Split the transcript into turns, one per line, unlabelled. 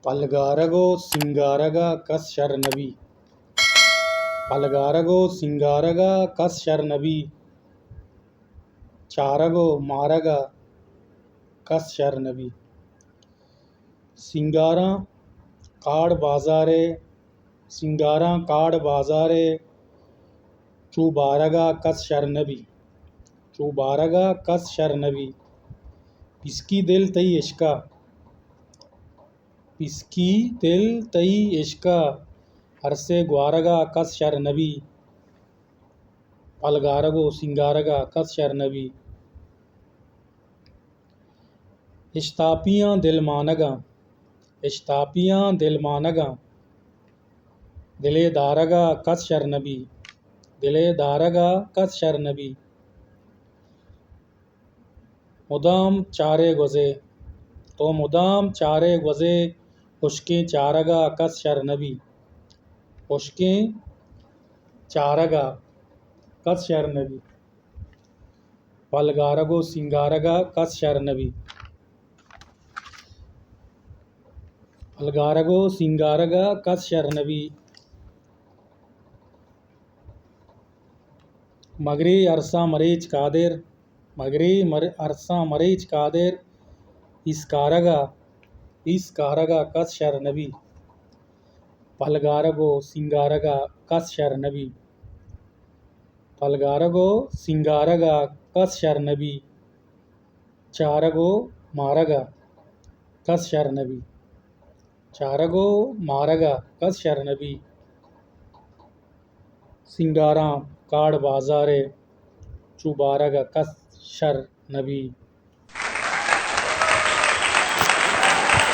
పల్గారగో సింగారగా కస్ శర్నబి పల్గారగో సింగారగా కస్ శర్నబి చారగో మారగా ਕਸ ਸ਼ਰਨਬੀ ਸਿੰਗਾਰਾਂ ਕਾੜ ਬਾਜ਼ਾਰੇ ਚੂਬਾਰਗਾ ਕਸ ਸ਼ਰਨਬੀ ਪਿਸਕੀ ਦਿਲ ਤਈ ਇਸ਼ਕਾ ਹਰਸੇ ਗੁਆਰਗਾ ਕਸ ਸ਼ਰਨਬੀ ਪਲਗਾਰਗੋ ਸਿੰਗਾਰਗਾ ਕਸ ਸ਼ਰਨਬੀ اشتاپیاں دل مانگاں دلے دارگا کس شرنبی مدام چارے گزے خشکیں چارگا کس شرنبی پلگارگو سنگارگا کس شرنبی پلگارگو سنگارگا کس شرنبی مگری عرصہ مریچ قادر اسکارگا کس شرنبی پلگارگو سنگارگا کس شرنبی چارگو مارگا کس شرنبی سنگاراں کاڑ بازارے چوبارگا کس شرنبی